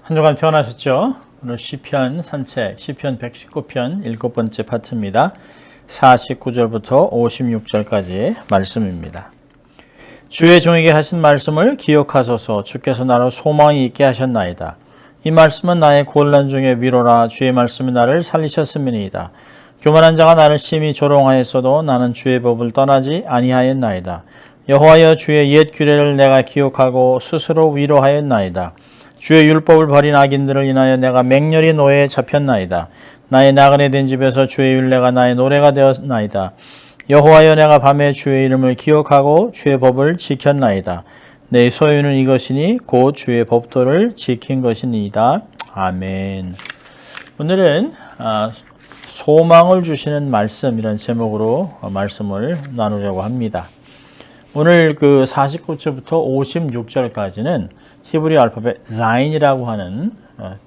한 주간 평안하셨죠? 오늘 시편 산책, 시편 119편 7번째 파트입니다. 49절부터 56절까지 말씀입니다. 주의 종에게 하신 말씀을 기억하소서. 주께서 나로 소망이 있게 하셨나이다. 이 말씀은 나의 곤란 중에 위로라. 주의 말씀이 나를 살리셨음이니이다. 교만한 자가 나를 심히 조롱하였어도 나는 주의 법을 떠나지 아니하였나이다. 여호와여, 주의 옛 규례를 내가 기억하고 스스로 위로하였나이다. 주의 율법을 버린 악인들을 인하여 내가 맹렬히 노예에 잡혔나이다. 나의 나그네 된 집에서 주의 율례가 나의 노래가 되었나이다. 여호와여, 내가 밤에 주의 이름을 기억하고 주의 법을 지켰나이다. 내 소유는 이것이니 곧 주의 법도를 지킨 것이니이다. 아멘. 오늘은 소망을 주시는 말씀이라는 제목으로 말씀을 나누려고 합니다. 오늘 49절부터 56절까지는 히브리 알파벳 자인이라고 하는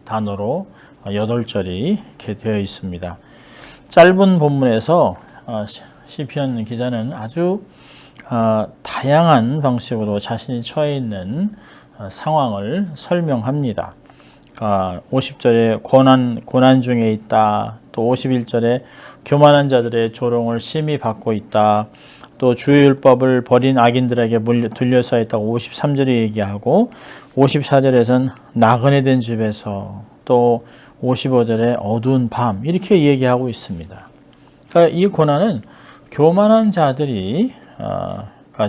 단어로 8절이 이렇게 되어 있습니다. 짧은 본문에서 시편 기자는 아주 다양한 방식으로 자신이 처해 있는 상황을 설명합니다. 50절에 고난 중에 있다. 또 51절에 교만한 자들의 조롱을 심히 받고 있다. 또 주의 율법을 버린 악인들에게 들려서 있다고 53절에 얘기하고 54절에서는 나그네 된 집에서 또 55절에 어두운 밤 이렇게 얘기하고 있습니다. 그러니까 이 고난은 교만한 자들이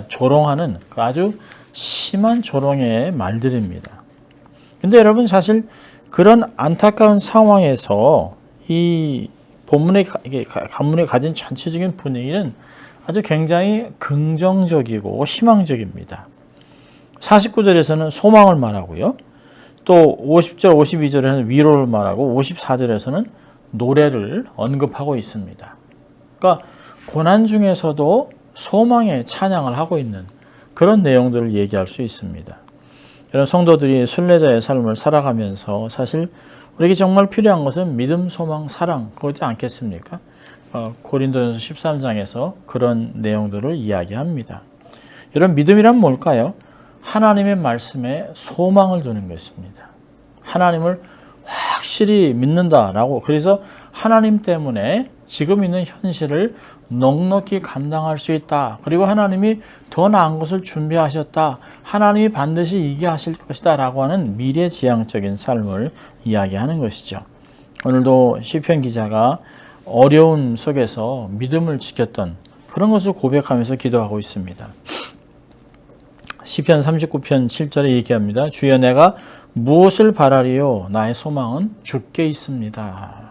조롱하는 아주 심한 조롱의 말들입니다. 근데 여러분 사실 그런 안타까운 상황에서 이 간문에 가진 전체적인 분위기는 아주 굉장히 긍정적이고 희망적입니다. 49절에서는 소망을 말하고요. 또 50절, 52절에는 위로를 말하고 54절에서는 노래를 언급하고 있습니다. 그러니까 고난 중에서도 소망의 찬양을 하고 있는 그런 내용들을 얘기할 수 있습니다. 이런 성도들이 순례자의 삶을 살아가면서 사실 우리에게 정말 필요한 것은 믿음, 소망, 사랑 그렇지 않겠습니까? 고린도전서 13장에서 그런 내용들을 이야기합니다. 이런 믿음이란 뭘까요? 하나님의 말씀에 소망을 두는 것입니다. 하나님을 확실히 믿는다라고, 그래서 하나님 때문에 지금 있는 현실을 넉넉히 감당할 수 있다. 그리고 하나님이 더 나은 것을 준비하셨다. 하나님이 반드시 이게 하실 것이다 라고 하는 미래지향적인 삶을 이야기하는 것이죠. 오늘도 시편 기자가 어려움 속에서 믿음을 지켰던 그런 것을 고백하면서 기도하고 있습니다. 시편 39편 7절에 얘기합니다. 주여, 내가 무엇을 바라리요? 나의 소망은 주께 있습니다.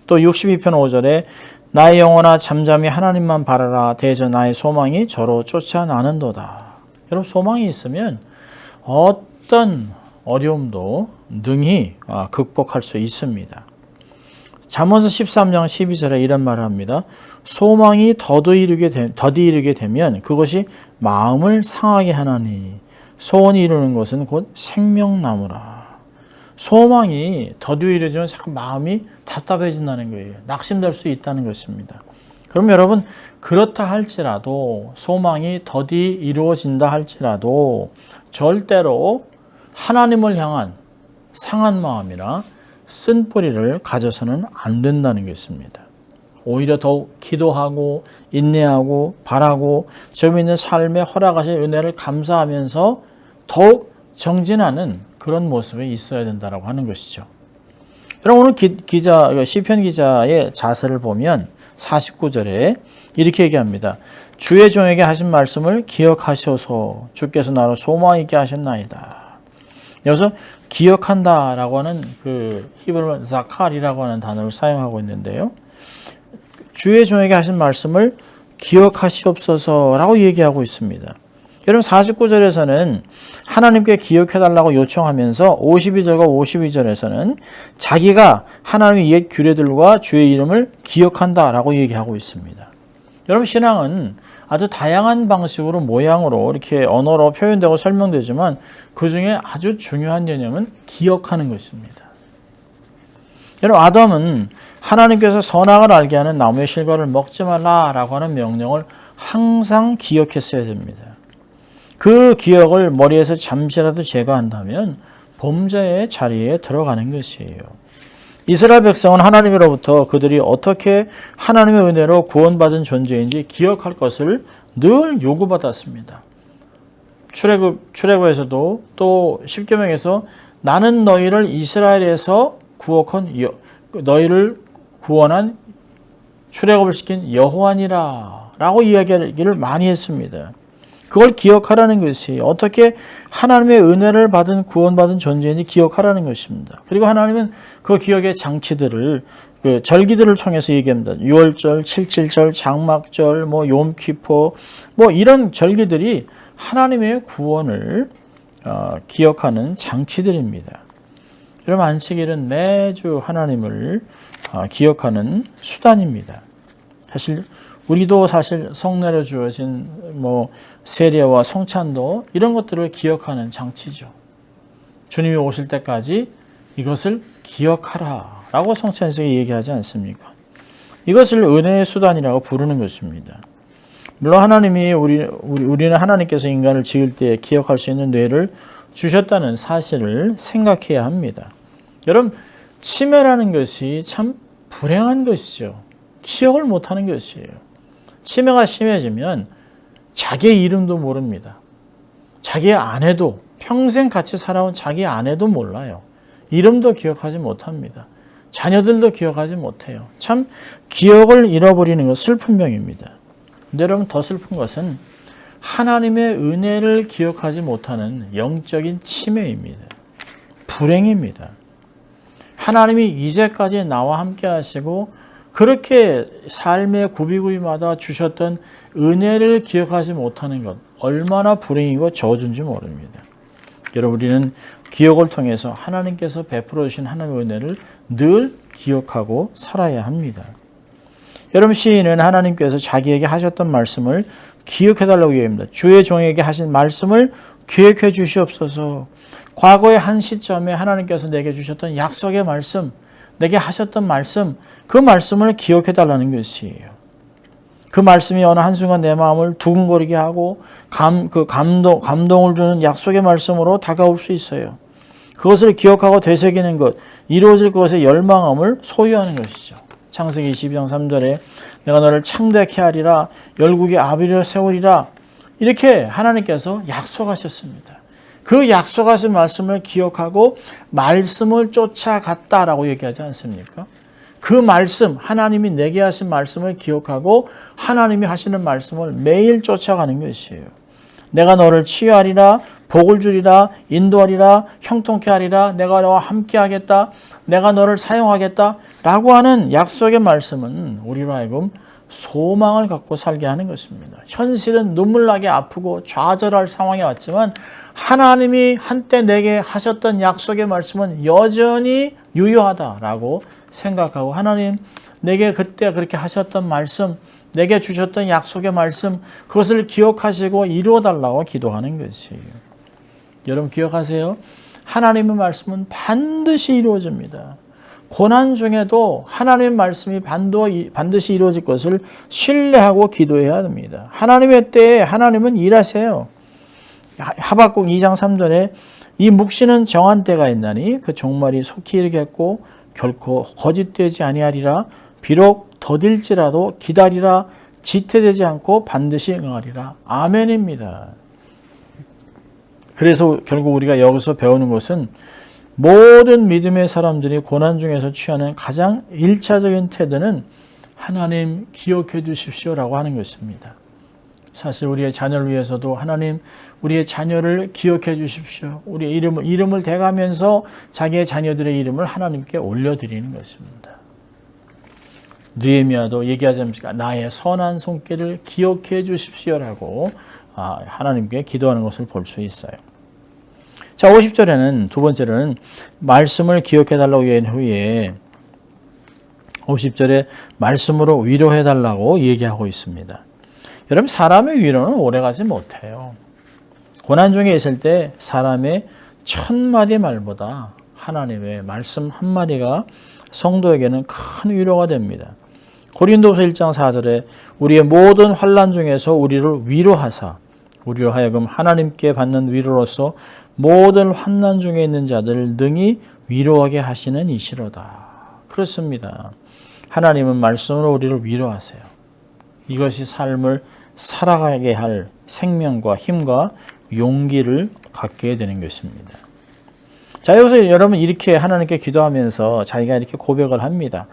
또 62편 5절에 나의 영혼아 잠잠히 하나님만 바라라. 대저 나의 소망이 저로 쫓아나는도다. 여러분, 소망이 있으면 어떤 어려움도 능히 극복할 수 있습니다. 잠언서 13장 12절에 이런 말을 합니다. 소망이 더디이르게 되면 그것이 마음을 상하게 하나니 소원이 이루는 것은 곧 생명나무라. 소망이 더디이르면 자꾸 마음이 답답해진다는 거예요. 낙심될 수 있다는 것입니다. 그럼 여러분, 그렇다 할지라도 소망이 더디 이루어진다 할지라도 절대로 하나님을 향한 상한 마음이나 쓴뿌리를 가져서는 안 된다는 것입니다. 오히려 더욱 기도하고 인내하고 바라고 지금 있는 삶에 허락하신 은혜를 감사하면서 더욱 정진하는 그런 모습에 있어야 된다고 하는 것이죠. 여러분, 오늘 시편 기자의 자세를 보면 49절에 이렇게 얘기합니다. 주의 종에게 하신 말씀을 기억하셔서 주께서 나로 소망 있게 하셨나이다. 여기서 기억한다라고 하는 히브리어 자칼이라고 하는 단어를 사용하고 있는데요. 주의 종에게 하신 말씀을 기억하시옵소서라고 얘기하고 있습니다. 여러분, 49절에서는 하나님께 기억해달라고 요청하면서 52절과 52절에서는 자기가 하나님의 옛 규례들과 주의 이름을 기억한다라고 얘기하고 있습니다. 여러분, 신앙은 아주 다양한 방식으로 모양으로 이렇게 언어로 표현되고 설명되지만 그 중에 아주 중요한 개념은 기억하는 것입니다. 여러분, 아담은 하나님께서 선악을 알게 하는 나무의 실과를 먹지 말라라고 하는 명령을 항상 기억했어야 됩니다. 그 기억을 머리에서 잠시라도 제거한다면 범죄의 자리에 들어가는 것이에요. 이스라엘 백성은 하나님으로부터 그들이 어떻게 하나님의 은혜로 구원받은 존재인지 기억할 것을 늘 요구받았습니다. 출애굽에서도 또 십계명에서 나는 너희를 이스라엘에서 너희를 구원한 출애굽을 시킨 여호와니라 라고 이야기를 많이 했습니다. 그걸 기억하라는 것이 어떻게 하나님의 은혜를 받은 구원받은 존재인지 기억하라는 것입니다. 그리고 하나님은 그 기억의 장치들을 절기들을 통해서 얘기합니다. 6월절, 7.7절, 장막절, 욤키포 이런 절기들이 하나님의 구원을 기억하는 장치들입니다. 여러분 안식일은 매주 하나님을 기억하는 수단입니다. 우리도 사실 성례로 주어진 세례와 성찬도 이런 것들을 기억하는 장치죠. 주님이 오실 때까지 이것을 기억하라 라고 성찬에서 얘기하지 않습니까? 이것을 은혜의 수단이라고 부르는 것입니다. 물론 우리는 하나님께서 인간을 지을 때 기억할 수 있는 뇌를 주셨다는 사실을 생각해야 합니다. 여러분, 치매라는 것이 참 불행한 것이죠. 기억을 못하는 것이에요. 치매가 심해지면 자기의 이름도 모릅니다. 자기의 아내도 평생 같이 살아온 자기 아내도 몰라요. 이름도 기억하지 못합니다. 자녀들도 기억하지 못해요. 참 기억을 잃어버리는 것 슬픈 병입니다. 근데 여러분 더 슬픈 것은 하나님의 은혜를 기억하지 못하는 영적인 치매입니다. 불행입니다. 하나님이 이제까지 나와 함께 하시고 그렇게 삶의 구비구비마다 주셨던 은혜를 기억하지 못하는 것 얼마나 불행이고 저주인지 모릅니다. 여러분 우리는 기억을 통해서 하나님께서 베풀어 주신 하나님의 은혜를 늘 기억하고 살아야 합니다. 여러분 시인은 하나님께서 자기에게 하셨던 말씀을 기억해달라고 얘기합니다. 주의 종에게 하신 말씀을 기억해 주시옵소서. 과거의 한 시점에 하나님께서 내게 주셨던 약속의 말씀, 내게 하셨던 말씀, 그 말씀을 기억해달라는 것이에요. 그 말씀이 어느 한순간 내 마음을 두근거리게 하고 감동을 주는 약속의 말씀으로 다가올 수 있어요. 그것을 기억하고 되새기는 것, 이루어질 것의 열망함을 소유하는 것이죠. 창세기 22장 3절에 내가 너를 창대케 하리라, 열국의 아비를 세우리라 이렇게 하나님께서 약속하셨습니다. 그 약속하신 말씀을 기억하고 말씀을 쫓아갔다라고 얘기하지 않습니까? 그 말씀, 하나님이 내게 하신 말씀을 기억하고 하나님이 하시는 말씀을 매일 쫓아가는 것이에요. 내가 너를 치유하리라, 복을 주리라, 인도하리라, 형통케 하리라, 내가 너와 함께 하겠다, 내가 너를 사용하겠다 라고 하는 약속의 말씀은 우리로 하여금 소망을 갖고 살게 하는 것입니다. 현실은 눈물나게 아프고 좌절할 상황이 왔지만 하나님이 한때 내게 하셨던 약속의 말씀은 여전히 유효하다라고 생각하고 하나님 내게 그때 그렇게 하셨던 말씀, 내게 주셨던 약속의 말씀 그것을 기억하시고 이루어달라고 기도하는 것이에요. 여러분 기억하세요. 하나님의 말씀은 반드시 이루어집니다. 고난 중에도 하나님의 말씀이 반드시 이루어질 것을 신뢰하고 기도해야 합니다. 하나님의 때에 하나님은 일하세요. 하박국 2장 3절에 이 묵시는 정한 때가 있나니 그 종말이 속히 이르겠고 결코 거짓되지 아니하리라. 비록 더딜지라도 기다리라. 지체되지 않고 반드시 응하리라. 아멘입니다. 그래서 결국 우리가 여기서 배우는 것은 모든 믿음의 사람들이 고난 중에서 취하는 가장 1차적인 태도는 하나님 기억해 주십시오라고 하는 것입니다. 사실 우리의 자녀를 위해서도 하나님 우리의 자녀를 기억해 주십시오. 우리의 이름을 대가면서 자기의 자녀들의 이름을 하나님께 올려드리는 것입니다. 느헤미야도 얘기하지 않습니까? 나의 선한 손길을 기억해 주십시오라고 하나님께 기도하는 것을 볼 수 있어요. 자, 50절에는 두 번째로는 말씀을 기억해 달라고 얘기한 후에 50절에 말씀으로 위로해 달라고 얘기하고 있습니다. 여러분 사람의 위로는 오래가지 못해요. 고난 중에 있을 때 사람의 1000마디 말보다 하나님의 말씀 한마디가 성도에게는 큰 위로가 됩니다. 고린도서 1장 4절에 우리의 모든 환난 중에서 우리를 위로하사 우리로 하여금 하나님께 받는 위로로서 모든 환난 중에 있는 자들을 능히 위로하게 하시는 이시로다. 그렇습니다. 하나님은 말씀으로 우리를 위로하세요. 이것이 삶을 살아가게 할 생명과 힘과 용기를 갖게 되는 것입니다. 자, 여기서 여러분 이렇게 하나님께 기도하면서 자기가 이렇게 고백을 합니다.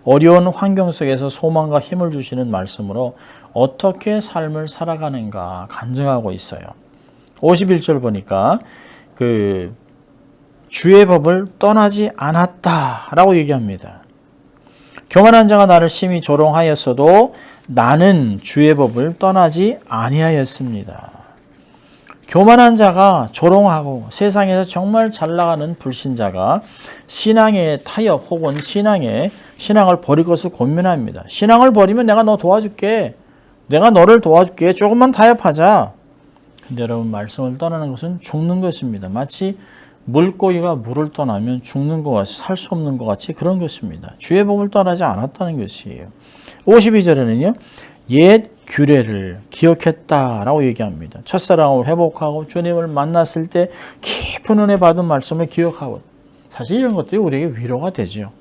어려운 환경 속에서 소망과 힘을 주시는 말씀으로 어떻게 삶을 살아가는가 간증하고 있어요. 51절 보니까 주의 법을 떠나지 않았다라고 얘기합니다. 교만한 자가 나를 심히 조롱하였어도 나는 주의 법을 떠나지 아니하였습니다. 교만한 자가 조롱하고 세상에서 정말 잘 나가는 불신자가 신앙의 타협 혹은 신앙을 버릴 것을 고민합니다. 신앙을 버리면 내가 너 도와줄게. 내가 너를 도와줄게. 조금만 타협하자. 근데 여러분 말씀을 떠나는 것은 죽는 것입니다. 마치 물고기가 물을 떠나면 죽는 것 같이 살 수 없는 것 같이 그런 것입니다. 주의 법을 떠나지 않았다는 것이에요. 52절에는요. 옛 규례를 기억했다라고 얘기합니다. 첫사랑을 회복하고 주님을 만났을 때 깊은 은혜 받은 말씀을 기억하고 사실 이런 것들이 우리에게 위로가 되죠.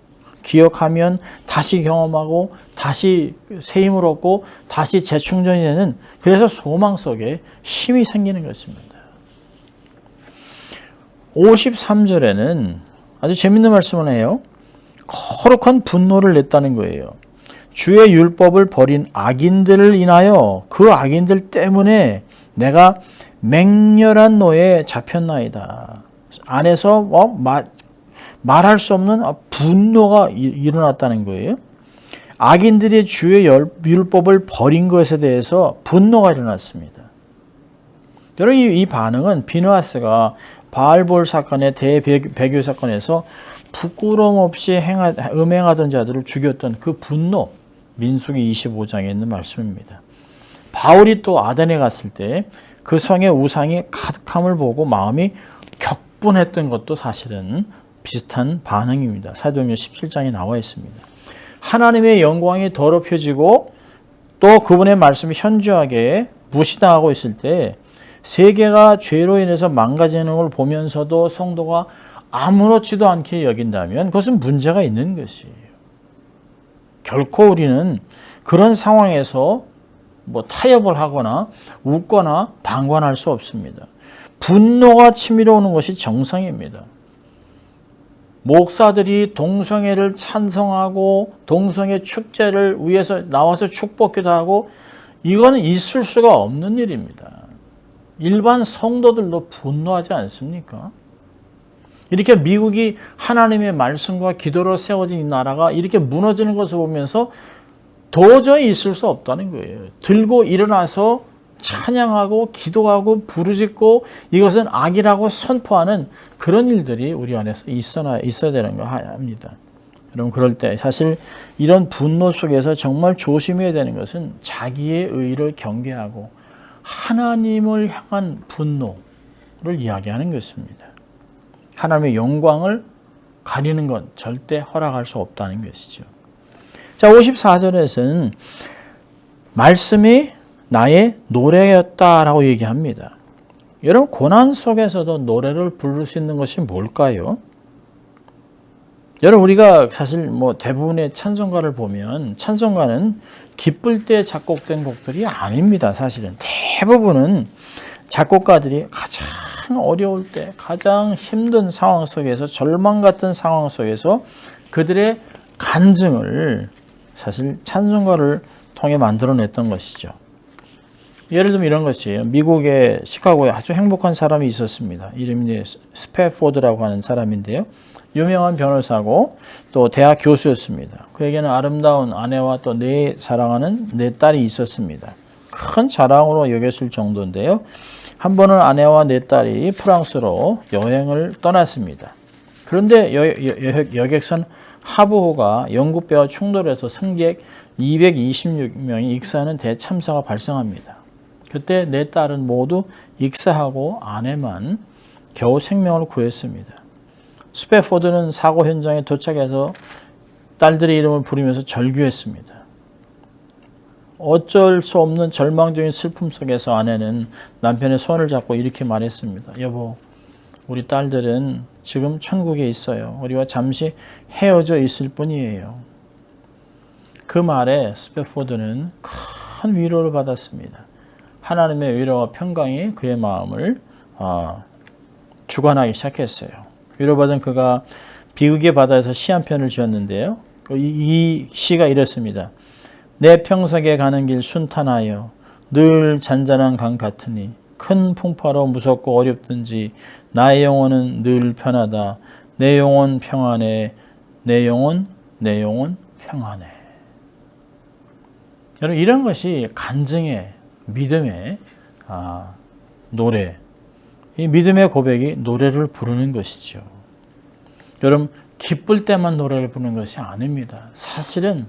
기억하면 다시 경험하고 다시 새 힘을 얻고 다시 재충전이 되는 그래서 소망 속에 힘이 생기는 것입니다. 53절에는 아주 재밌는 말씀을 해요. 거룩한 분노를 냈다는 거예요. 주의 율법을 버린 악인들을 인하여 그 악인들 때문에 내가 맹렬한 노에 잡혔나이다. 안에서 말할 수 없는 분노가 일어났다는 거예요. 악인들이 주의 율법을 버린 것에 대해서 분노가 일어났습니다. 여러분 이 반응은 비느하스가 바알볼 사건의 대배교 사건에서 부끄러움 없이 음행하던 자들을 죽였던 그 분노, 민수기 25장에 있는 말씀입니다. 바울이 또 아덴에 갔을 때 그 성의 우상이 가득함을 보고 마음이 격분했던 것도 사실은 비슷한 반응입니다. 사도행전 17장에 나와 있습니다. 하나님의 영광이 더럽혀지고 또 그분의 말씀이 현저하게 무시당하고 있을 때 세계가 죄로 인해서 망가지는 걸 보면서도 성도가 아무렇지도 않게 여긴다면 그것은 문제가 있는 것이에요. 결코 우리는 그런 상황에서 타협을 하거나 웃거나 방관할 수 없습니다. 분노가 치밀어 오는 것이 정상입니다. 목사들이 동성애를 찬성하고 동성애 축제를 위해서 나와서 축복기도 하고 이거는 있을 수가 없는 일입니다. 일반 성도들도 분노하지 않습니까? 이렇게 미국이 하나님의 말씀과 기도로 세워진 이 나라가 이렇게 무너지는 것을 보면서 도저히 있을 수 없다는 거예요. 들고 일어나서 찬양하고 기도하고 부르짖고 이것은 악이라고 선포하는 그런 일들이 우리 안에서 있어야 되는 거 합니다. 여러분 그럴 때 사실 이런 분노 속에서 정말 조심해야 되는 것은 자기의 의를 경계하고 하나님을 향한 분노를 이야기하는 것입니다. 하나님의 영광을 가리는 건 절대 허락할 수 없다는 것이죠. 자, 54절에서는 말씀이 나의 노래였다라고 얘기합니다. 여러분 고난 속에서도 노래를 부를 수 있는 것이 뭘까요? 여러분 우리가 사실 대부분의 찬송가를 보면 찬송가는 기쁠 때 작곡된 곡들이 아닙니다. 사실은 대부분은 작곡가들이 가장 어려울 때 가장 힘든 상황 속에서 절망 같은 상황 속에서 그들의 간증을 사실 찬송가를 통해 만들어냈던 것이죠. 예를 들면 이런 것이에요. 미국의 시카고에 아주 행복한 사람이 있었습니다. 이름이 스패포드라고 하는 사람인데요. 유명한 변호사고 또 대학 교수였습니다. 그에게는 아름다운 아내와 또 사랑하는 네 딸이 있었습니다. 큰 자랑으로 여겼을 정도인데요. 한 번은 아내와 네 딸이 프랑스로 여행을 떠났습니다. 그런데 여객선 하부호가 영국배와 충돌해서 승객 226명이 익사하는 대참사가 발생합니다. 그때 네 딸은 모두 익사하고 아내만 겨우 생명을 구했습니다. 스패포드는 사고 현장에 도착해서 딸들의 이름을 부르면서 절규했습니다. 어쩔 수 없는 절망적인 슬픔 속에서 아내는 남편의 손을 잡고 이렇게 말했습니다. 여보, 우리 딸들은 지금 천국에 있어요. 우리와 잠시 헤어져 있을 뿐이에요. 그 말에 스패포드는 큰 위로를 받았습니다. 하나님의 위로와 평강이 그의 마음을 주관하기 시작했어요. 위로받은 그가 비극의 바다에서 시 한 편을 지었는데요. 이 시가 이렇습니다. 내 평석에 가는 길 순탄하여 늘 잔잔한 강 같으니 큰 풍파로 무섭고 어렵든지 나의 영혼은 늘 편하다. 내 영혼 평안해. 내 영혼 평안해. 여러분, 이런 것이 간증의 믿음의 노래, 이 믿음의 고백이 노래를 부르는 것이죠. 여러분, 기쁠 때만 노래를 부르는 것이 아닙니다. 사실은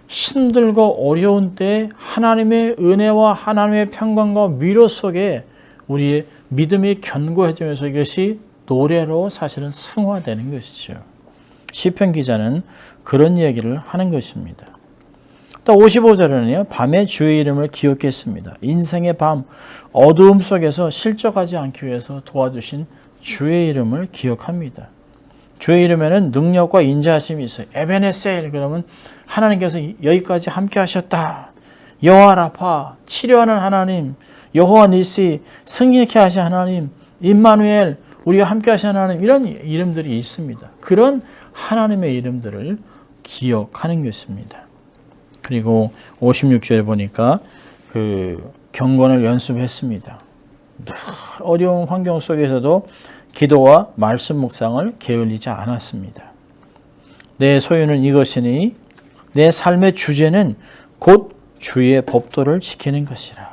힘들고 어려운 때 하나님의 은혜와 하나님의 평강과 위로 속에 우리의 믿음이 견고해지면서 이것이 노래로 사실은 승화되는 것이죠. 시편 기자는 그런 얘기를 하는 것입니다. 또 55절에는요. 밤에 주의 이름을 기억했습니다. 인생의 밤 어두움 속에서 실족하지 않기 위해서 도와주신 주의 이름을 기억합니다. 주의 이름에는 능력과 인자하심이 있어요. 에베네셀, 그러면 하나님께서 여기까지 함께 하셨다. 여호와 라파, 치료하는 하나님, 여호와 니시, 승리케 하신 하나님, 임마누엘, 우리와 함께 하신 하나님, 이런 이름들이 있습니다. 그런 하나님의 이름들을 기억하는 것입니다. 그리고 56절에 보니까 그 경건을 연습했습니다. 늘 어려운 환경 속에서도 기도와 말씀 묵상을 게을리지 않았습니다. 내 소유는 이것이니 내 삶의 주제는 곧 주의 법도를 지키는 것이라.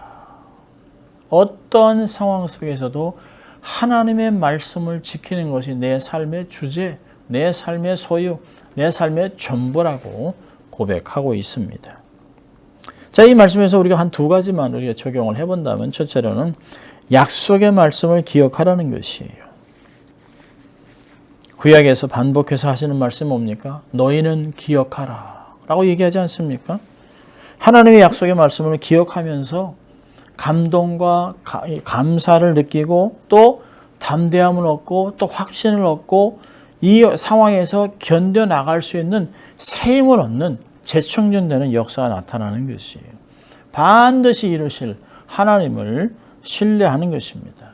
어떤 상황 속에서도 하나님의 말씀을 지키는 것이 내 삶의 주제, 내 삶의 소유, 내 삶의 전부라고 고백하고 있습니다. 자, 이 말씀에서 우리가 한 두 가지만 우리가 적용을 해본다면, 첫째로는 약속의 말씀을 기억하라는 것이에요. 구약에서 반복해서 하시는 말씀이 뭡니까? 너희는 기억하라 라고 얘기하지 않습니까? 하나님의 약속의 말씀을 기억하면서 감동과 감사를 느끼고 또 담대함을 얻고 또 확신을 얻고 이 상황에서 견뎌나갈 수 있는 새 힘을 얻는 재충전되는 역사가 나타나는 것이에요. 반드시 이루실 하나님을 신뢰하는 것입니다.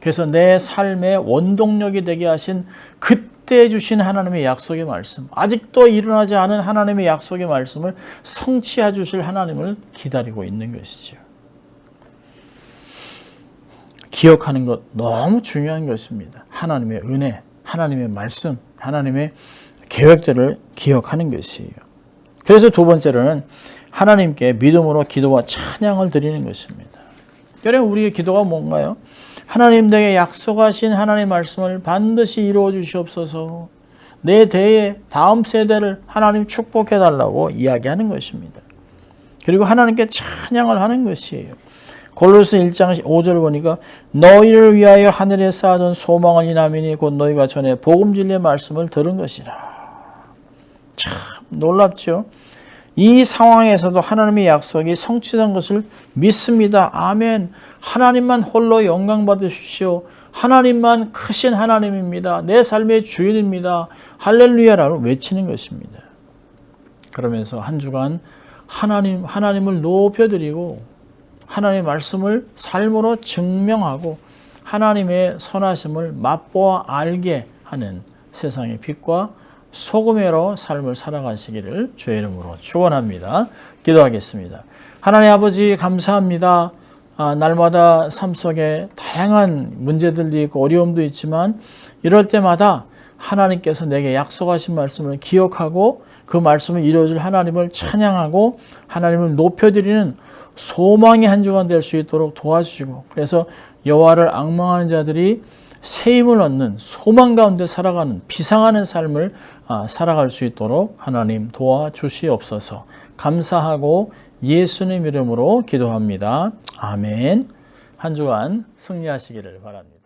그래서 내 삶의 원동력이 되게 하신 그때 주신 하나님의 약속의 말씀, 아직도 일어나지 않은 하나님의 약속의 말씀을 성취해 주실 하나님을 기다리고 있는 것이죠. 기억하는 것 너무 중요한 것입니다. 하나님의 은혜, 하나님의 말씀, 하나님의 계획들을 기억하는 것이에요. 그래서 두 번째로는 하나님께 믿음으로 기도와 찬양을 드리는 것입니다. 여러분, 우리의 기도가 뭔가요? 하나님 내게 약속하신 하나님의 말씀을 반드시 이루어 주시옵소서. 내 대에 다음 세대를 하나님 축복해 달라고 이야기하는 것입니다. 그리고 하나님께 찬양을 하는 것이에요. 골로새 1장 5절을 보니까 너희를 위하여 하늘에 쌓아둔 소망을 인하미니 곧 너희가 전에 복음 진리의 말씀을 들은 것이라. 참 놀랍죠? 이 상황에서도 하나님의 약속이 성취된 것을 믿습니다. 아멘. 하나님만 홀로 영광 받으십시오. 하나님만 크신 하나님입니다. 내 삶의 주인입니다. 할렐루야라고 외치는 것입니다. 그러면서 한 주간 하나님을 높여드리고 하나님의 말씀을 삶으로 증명하고 하나님의 선하심을 맛보아 알게 하는 세상의 빛과 소금으로 삶을 살아가시기를 주의 이름으로 축원합니다. 기도하겠습니다. 하나님 아버지 감사합니다. 날마다 삶 속에 다양한 문제들도 있고 어려움도 있지만 이럴 때마다 하나님께서 내게 약속하신 말씀을 기억하고 그 말씀을 이루어줄 하나님을 찬양하고 하나님을 높여드리는 소망의 한 주간 될 수 있도록 도와주시고, 그래서 여호와를 앙망하는 자들이 새 힘을 얻는 소망 가운데 살아가는 비상하는 삶을 살아갈 수 있도록 하나님 도와주시옵소서. 감사하고 예수님 이름으로 기도합니다. 아멘. 한 주간 승리하시기를 바랍니다.